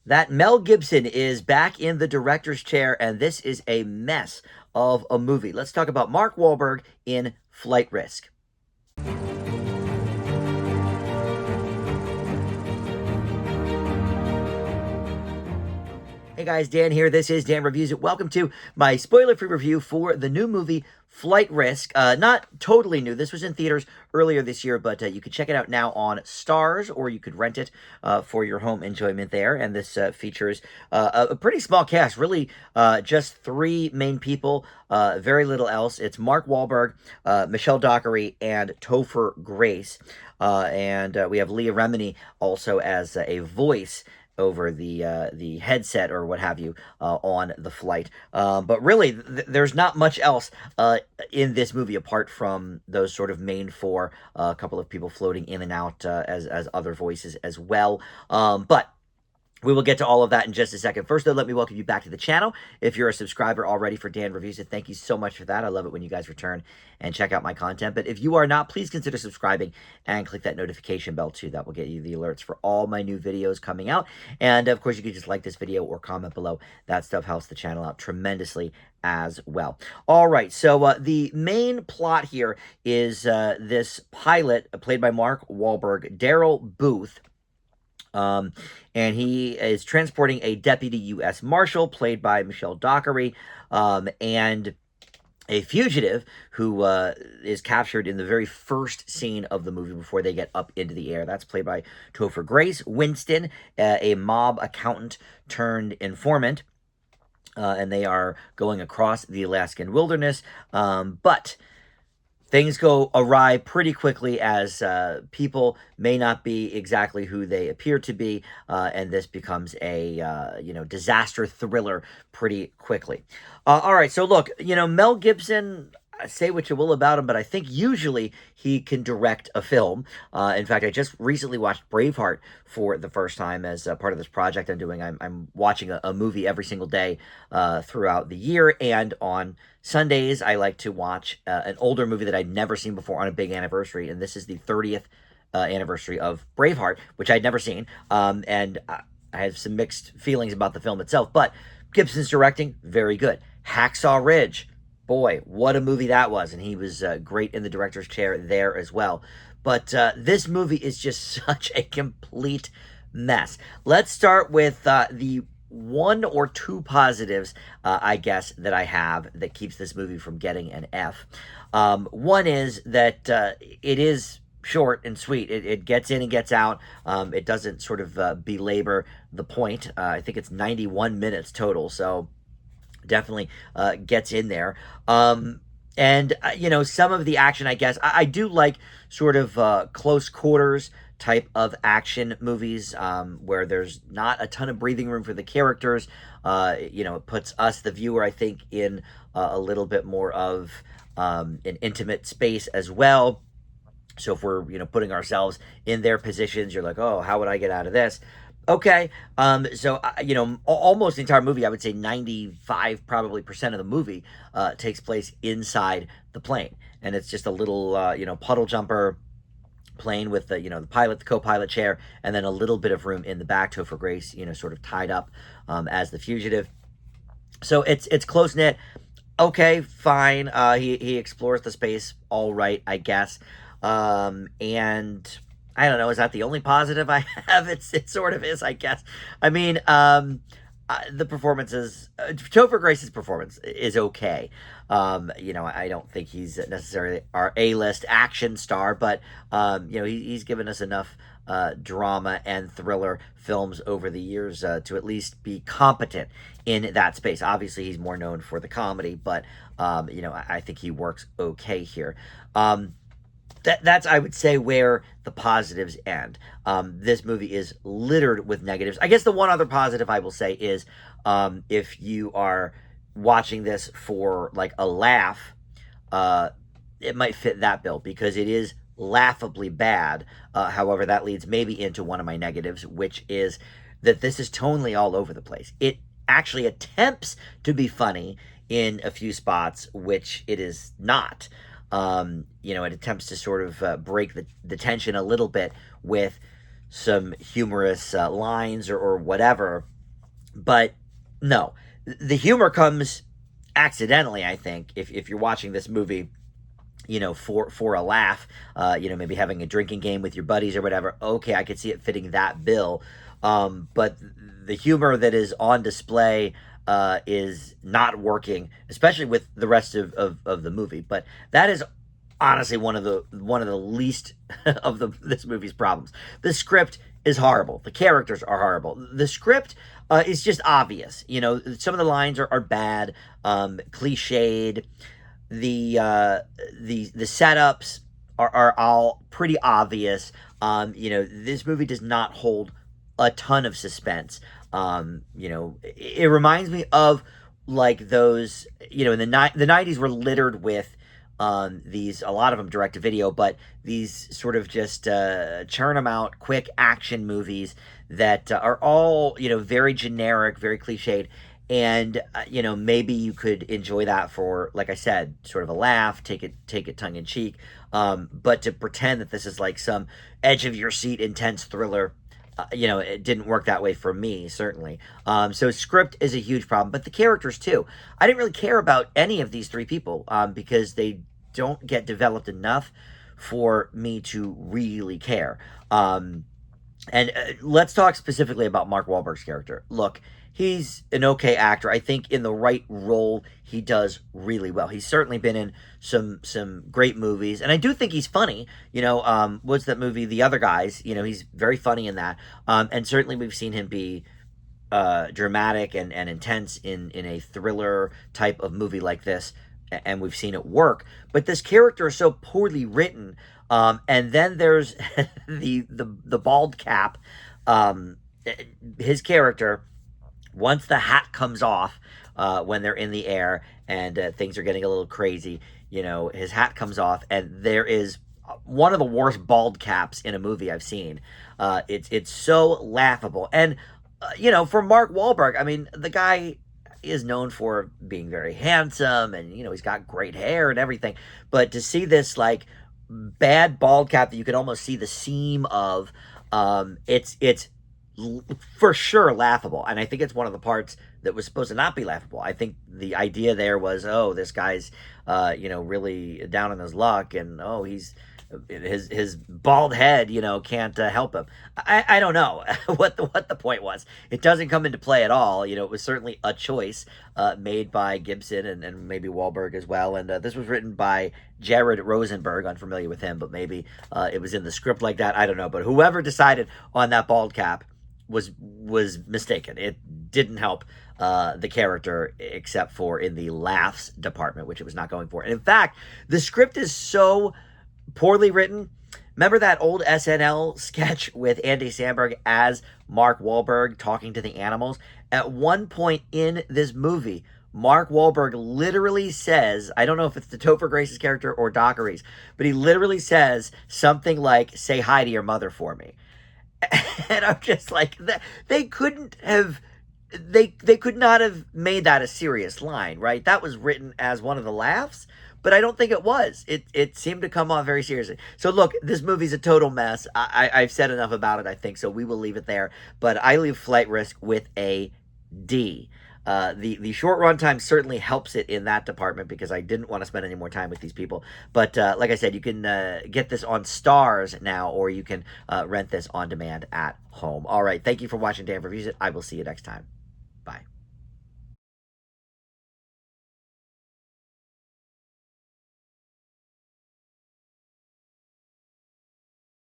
That Mel Gibson is back in the director's chair, and this is a mess of a movie. Let's talk about Mark Wahlberg in Flight Risk. Hey guys, Dan here. This is Dan Reviews It. Welcome to my spoiler-free review for the new movie Flight Risk. Not totally new. This was in theaters earlier this year, but you can check it out now on Stars, or you could rent it for your home enjoyment there. And this features a pretty small cast, really just three main people, very little else. It's Mark Wahlberg, Michelle Dockery, and Topher Grace. And we have Leah Remini also as a voice over the headset or what have you on the flight. But really, there's not much else in this movie apart from those sort of main four, a couple of people floating in and out as other voices as well. But we will get to all of that in just a second. First, though, let me welcome you back to the channel. If you're a subscriber already for Dan Reviews It, thank you so much for that. I love it when you guys return and check out my content. But if you are not, please consider subscribing and click that notification bell too. That will get you the alerts for all my new videos coming out. And of course, you can just like this video or comment below. That stuff helps the channel out tremendously as well. All right, so the main plot here is this pilot played by Mark Wahlberg, Daryl Booth. And he is transporting a deputy U.S. Marshal, played by Michelle Dockery, and a fugitive who is captured in the very first scene of the movie before they get up into the air. That's played by Topher Grace. Winston, a mob accountant turned informant, and they are going across the Alaskan wilderness, but things go awry pretty quickly as people may not be exactly who they appear to be, and this becomes a disaster thriller pretty quickly. All right, so look, Mel Gibson, say what you will about him, but I think usually he can direct a film. In fact, I just recently watched Braveheart for the first time as part of this project I'm doing. I'm watching a movie every single day throughout the year, and on Sundays I like to watch an older movie that I'd never seen before on a big anniversary, and this is the 30th anniversary of Braveheart, which I'd never seen, and I have some mixed feelings about the film itself, but Gibson's directing, very good. Hacksaw Ridge, boy, what a movie that was, and he was great in the director's chair there as well. But this movie is just such a complete mess. Let's start with the one or two positives, I guess, that I have that keeps this movie from getting an F. One is that it is short and sweet. It gets in and gets out. It doesn't sort of belabor the point. I think it's 91 minutes total, so definitely gets in there. And some of the action, I guess, I do like sort of close quarters type of action movies where there's not a ton of breathing room for the characters. It puts us, the viewer, I think, in a little bit more of an intimate space as well. So if we're, putting ourselves in their positions, you're like, oh, how would I get out of this? Okay, so, almost the entire movie, I would say 95 probably percent of the movie takes place inside the plane. And it's just a little, puddle jumper plane with the pilot, the co-pilot chair, and then a little bit of room in the back. Topher Grace, sort of tied up as the fugitive. So it's close-knit. Okay, fine. He explores the space all right, I guess. And I don't know, is that the only positive I have? It sort of is, I guess. I mean, the performances, Topher Grace's performance is okay. I don't think he's necessarily our A-list action star, but, he's given us enough drama and thriller films over the years to at least be competent in that space. Obviously, he's more known for the comedy, but, I think he works okay here. That's, I would say, where the positives end. This movie is littered with negatives. I guess the one other positive I will say is if you are watching this for, like, a laugh, it might fit that bill because it is laughably bad. However, that leads maybe into one of my negatives, which is that this is tonally all over the place. It actually attempts to be funny in a few spots, which it is not. It attempts to sort of break the tension a little bit with some humorous lines or whatever. But no, the humor comes accidentally, I think, if you're watching this movie, for a laugh, maybe having a drinking game with your buddies or whatever. Okay, I could see it fitting that bill. But the humor that is on display is not working, especially with the rest of the movie. But that is honestly one of the least of this movie's problems. The script is horrible. The characters are horrible. The script is just obvious. Some of the lines are bad, cliched. The setups are all pretty obvious. This movie does not hold a ton of suspense. It reminds me of like those, in the 90s were littered with a lot of them direct to video, but these sort of just churn them out quick action movies that are all, very generic, very cliched. And maybe you could enjoy that for, like I said, sort of a laugh, take it tongue in cheek. But to pretend that this is like some edge of your seat intense thriller, it didn't work that way for me, certainly. So script is a huge problem, but the characters too. I didn't really care about any of these three people because they don't get developed enough for me to really care. And let's talk specifically about Mark Wahlberg's character. Look, he's an okay actor. I think in the right role, he does really well. He's certainly been in some great movies, and I do think he's funny. What's that movie, The Other Guys? He's very funny in that. And certainly we've seen him be dramatic and intense in a thriller type of movie like this, and we've seen it work. But this character is so poorly written. And then there's the bald cap. His character, once the hat comes off, when they're in the air and things are getting a little crazy, his hat comes off, and there is one of the worst bald caps in a movie I've seen. It's so laughable. And for Mark Wahlberg, I mean, the guy is known for being very handsome, and he's got great hair and everything. But to see this like bad bald cap that you could almost see the seam of, it's for sure laughable. And I think it's one of the parts that was supposed to not be laughable. I think the idea there was, oh, this guy's really down on his luck, and oh, his bald head can't help him. I don't know what the point was. It doesn't come into play at all. It was certainly a choice made by Gibson and maybe Wahlberg as well. And this was written by Jared Rosenberg. Unfamiliar with him, but maybe it was in the script like that. I don't know. But whoever decided on that bald cap was mistaken. It didn't help the character, except for in the laughs department, which it was not going for. And in fact, the script is so poorly written. Remember that old SNL sketch with Andy Samberg as Mark Wahlberg talking to the animals? At one point in this movie, Mark Wahlberg literally says, I don't know if it's the Topher Grace's character or Dockery's, but he literally says something like, "Say hi to your mother for me." And I'm just like, they couldn't have, they could not have made that a serious line, right? That was written as one of the laughs, but I don't think it was. It seemed to come off very seriously. So look, this movie's a total mess. I've said enough about it, I think, so we will leave it there. But I leave Flight Risk with a D. The short runtime certainly helps it in that department because I didn't want to spend any more time with these people. But like I said, you can get this on Stars now, or you can rent this on demand at home. All right, thank you for watching Dan Reviews It. I will see you next time. Bye.